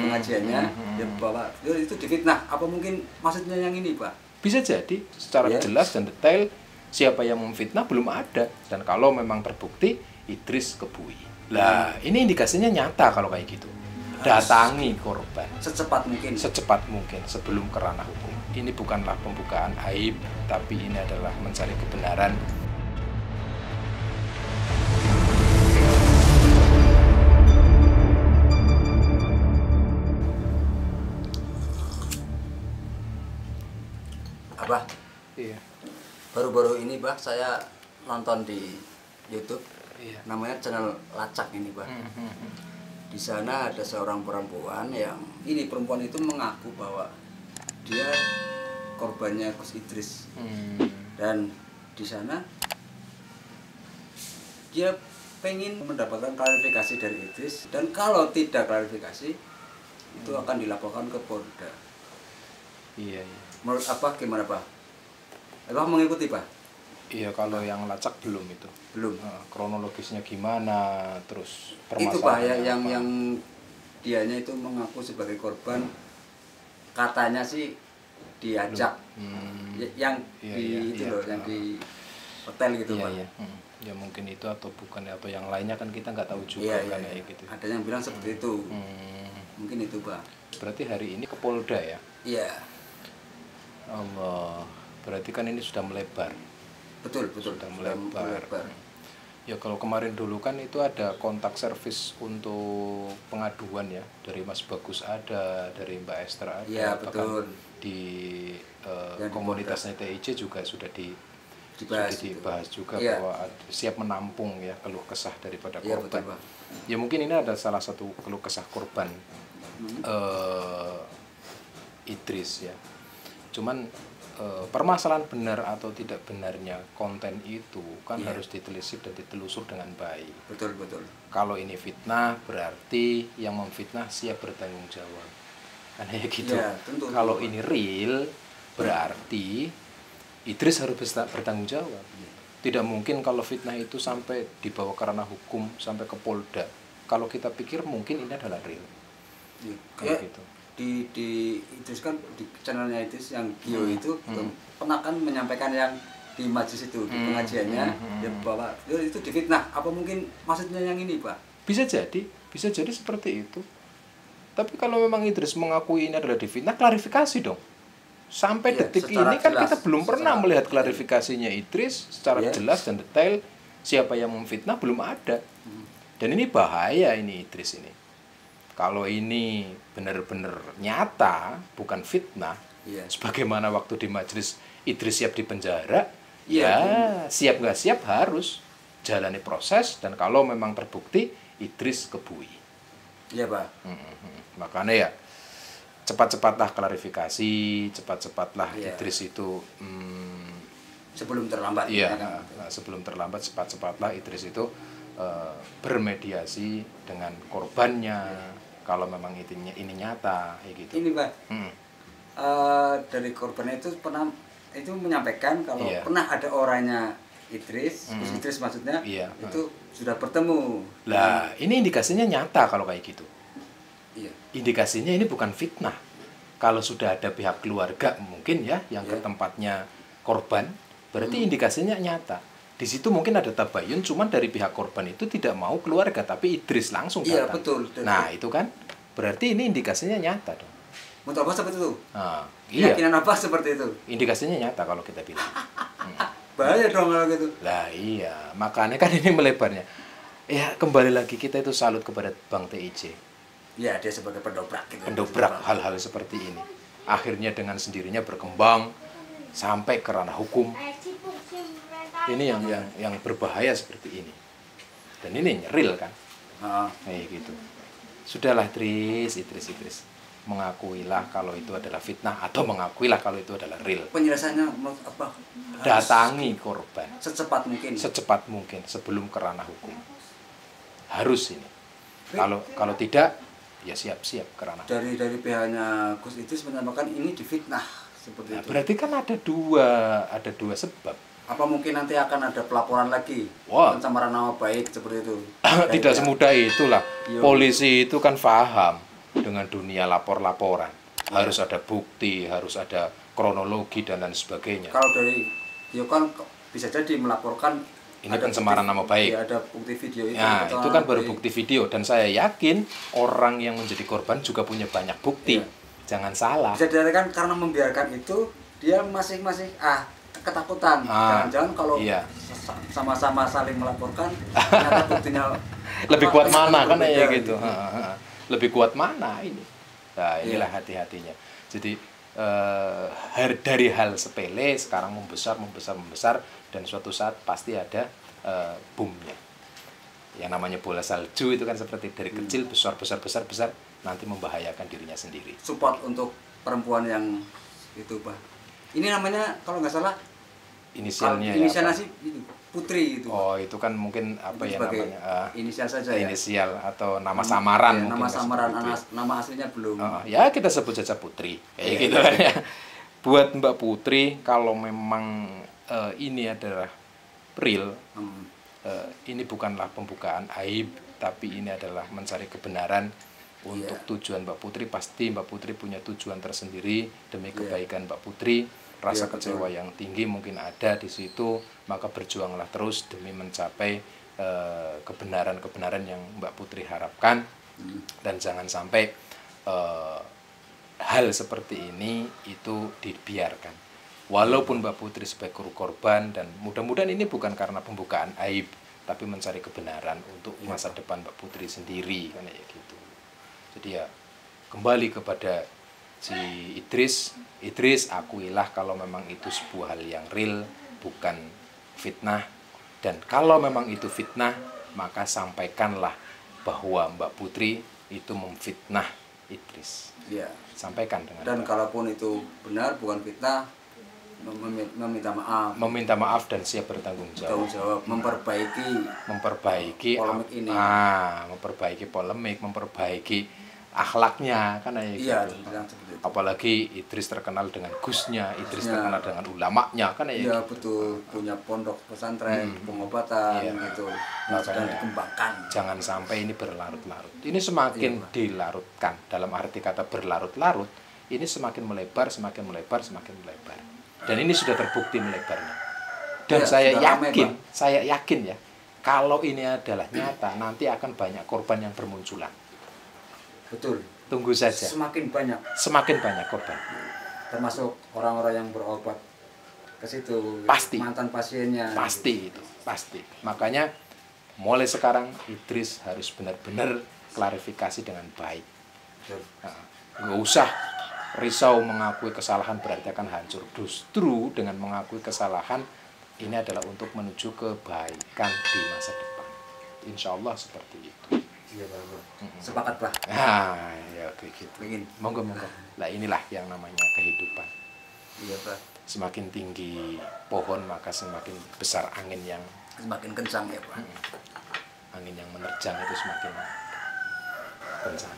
pengajiannya, dia bahwa itu difitnah. Apa mungkin maksudnya yang ini, Pak? Bisa jadi secara jelas dan detail siapa yang memfitnah belum ada, dan kalau memang terbukti Idris kebui. Lah, ini indikasinya nyata kalau kayak gitu. Datangi korban Secepat mungkin sebelum ke ranah hukum. Ini bukanlah pembukaan aib, tapi ini adalah mencari kebenaran. Abah, Iya. baru-baru ini, Bah, saya nonton di YouTube. Iya. Namanya channel Lacak ini, Bah. Di sana ada seorang perempuan yang perempuan itu mengaku bahwa dia korbannya Gus Idris. Dan di sana dia pengen mendapatkan klarifikasi dari Idris, dan kalau tidak klarifikasi itu akan dilaporkan ke Polda. Iya. Menurut Abah gimana, Pak? Abah mengikuti, Pak? Iya, kalau yang Lacak belum itu. Belum. Kronologisnya gimana, terus Itu, Pak, permasalahannya yang apa? yang dianya itu mengaku sebagai korban, katanya sih diajak yang yang di hotel gitu, iya, Pak. iya. Ya mungkin itu atau bukan, atau yang lainnya kan kita nggak tahu juga. Iya. Kayak gitu. Ada yang bilang seperti itu. Mungkin itu, Pak. Berarti hari ini ke Polda ya? Iya. Allah, berarti kan ini sudah melebar. Betul. Sudah melebar. Ya kalau kemarin dulu kan itu ada kontak servis untuk pengaduan ya, dari Mas Bagus ada, dari Mbak Esther ada. Iya, betul. Di Yang komunitasnya TIC juga sudah dibahas juga, iya, bahwa siap menampung ya keluh kesah daripada Iya, korban. betul, Pak. Ya mungkin ini ada salah satu keluh kesah korban Idris ya. Cuman permasalahan benar atau tidak benarnya konten itu kan harus ditelisik dan ditelusur dengan baik. Betul. Kalau ini fitnah, berarti yang memfitnah siap bertanggung jawab. Kan ya gitu. Iya, tentu. Kalau ini real, berarti Idris harus bertanggung jawab. Tidak mungkin kalau fitnah itu sampai dibawa ke ranah hukum, sampai ke Polda. Kalau kita pikir mungkin ini adalah real. Kayak gitu. Di Idris kan, di channelnya Idris yang Gio itu pernah kan menyampaikan yang di majlis itu, di pengajiannya, dia bahwa itu difitnah. Apa mungkin maksudnya yang ini, Pak? Bisa jadi seperti itu. Tapi kalau memang Idris mengakui ini adalah difitnah, klarifikasi dong. Sampai detik ini kan jelas, kita belum pernah melihat klarifikasinya Idris secara jelas dan detail. Siapa yang memfitnah belum ada. Dan ini bahaya ini Idris ini. Kalau ini benar-benar nyata, bukan fitnah, sebagaimana waktu di majelis Idris siap dipenjara, siap nggak siap harus jalani proses, dan kalau memang terbukti Idris kebui. Iya, Pak. Makanya ya cepat-cepatlah klarifikasi, cepat-cepatlah Idris itu Sebelum terlambat. Iya, sebelum terlambat, cepat-cepatlah Idris itu bermediasi dengan korbannya. Kalau memang ini nyata, kayak gitu. Ini, Pak, dari korbannya itu pernah menyampaikan kalau pernah ada orangnya Idris, Idris maksudnya, itu sudah bertemu. Lah, ini indikasinya nyata kalau kayak gitu. Iya. Indikasinya ini bukan fitnah. Kalau sudah ada pihak keluarga mungkin ya yang ke tempatnya korban, berarti indikasinya nyata. Di situ mungkin ada tabayun, cuman dari pihak korban itu tidak mau keluarga, tapi Idris langsung datang. Iya, betul. Nah, itu kan berarti ini indikasinya nyata dong. Menurut Abah seperti itu? Iya. Keyakinan Abah seperti itu? Indikasinya nyata kalau kita bilang. Bahaya dong kalau gitu. Lah iya, makanya kan ini melebarnya. Ya, kembali lagi kita itu salut kepada Bang TIC. Ya, dia sebagai pendobrak gitu. Pendobrak hal-hal seperti ini. Akhirnya dengan sendirinya berkembang sampai ke ranah hukum. Ini yang berbahaya seperti ini. Dan ini real kan? Kayak gitu. Sudahlah Idris. Mengakuilah kalau itu adalah fitnah, atau mengakuilah kalau itu adalah real. Penjelasannya menurut apa? Datangi korban secepat mungkin sebelum ke ranah hukum. Harus ini. Kalau tidak, ya siap-siap ke ranah. Dari pihaknya Gus Idris menambahkan ini difitnah seperti itu. Berarti kan ada dua sebab. Apa mungkin nanti akan ada pelaporan lagi? Pencemaran nama baik seperti itu. Tidak semudah itulah. Polisi itu kan paham dengan dunia lapor-laporan. Harus ada bukti, harus ada kronologi dan lain sebagainya. Kalau dari dia kan bisa jadi melaporkan ini pencemaran nama baik. Ya, ada bukti video itu. Nah, itu kan baru bukti video, dan saya yakin orang yang menjadi korban juga punya banyak bukti. Jangan salah. Bisa dikatakan karena membiarkan itu dia masih ketakutan. Jangan-jangan kalau sama-sama saling melaporkan ternyata buktinya lebih kuat mana kan ya gitu. Lebih kuat mana ini. Nah, inilah hati-hatinya. Jadi dari hal sepele sekarang membesar dan suatu saat pasti ada boomnya. Yang namanya bola salju itu kan seperti dari kecil besar nanti membahayakan dirinya sendiri. Support untuk perempuan yang itu, Pak. Ini namanya kalau nggak salah inisialnya sih Putri itu. Oh, itu kan mungkin apa ya namanya? Inisial saja ya. Inisial atau nama samaran mungkin. Nama samaran, nama aslinya belum. Ya kita sebut saja Putri. Kayak gitu kan ya. Buat Mbak Putri, kalau memang ini adalah real, ini bukanlah pembukaan aib, tapi ini adalah mencari kebenaran untuk tujuan Mbak Putri. Pasti Mbak Putri punya tujuan tersendiri demi kebaikan Mbak Putri. Rasa kecewa yang tinggi mungkin ada di situ, maka berjuanglah terus demi mencapai kebenaran-kebenaran yang Mbak Putri harapkan. Dan jangan sampai hal seperti ini itu dibiarkan. Walaupun Mbak Putri sebagai korban, dan mudah-mudahan ini bukan karena pembukaan aib, tapi mencari kebenaran untuk masa depan Mbak Putri sendiri kan ya gitu. Jadi ya kembali kepada si Idris, akuilah kalau memang itu sebuah hal yang real, bukan fitnah. Dan kalau memang itu fitnah, maka sampaikanlah bahwa Mbak Putri itu memfitnah Idris. Ya. Sampaikan dengan dan kalaupun itu benar bukan fitnah, meminta maaf dan siap bertanggung jawab, memperbaiki polemik ini, memperbaiki polemik, memperbaiki akhlaknya kan ya gitu. Apalagi Idris terkenal dengan gusnya, Idris terkenal dengan ulamanya kan ya gitu. Betul, punya pondok pesantren, pengobatan gitu, sedang dikembangkan. Jangan sampai ini berlarut-larut. Ini semakin dilarutkan, dalam arti kata berlarut-larut, ini semakin melebar. Dan ini sudah terbukti melebarnya. Dan saya yakin ya, kalau ini adalah nyata, nanti akan banyak korban yang bermunculan. Betul. Tunggu saja. Semakin banyak korban. Termasuk orang-orang yang berobat ke situ. Pasti. Mantan pasiennya. Pasti itu, pasti. Makanya mulai sekarang Idris harus benar-benar klarifikasi dengan baik. Nggak usah risau mengakui kesalahan berarti akan hancur. Justru dengan mengakui kesalahan ini adalah untuk menuju kebaikan di masa depan. Insya Allah seperti itu. Iya, Pak. Sepakat, Pak. Ya kayak gitu. Monggo. Lah inilah yang namanya kehidupan. Iya, Pak. Semakin tinggi pohon maka semakin besar angin yang semakin kencang ya, Pak. Angin yang menerjang itu semakin kencang.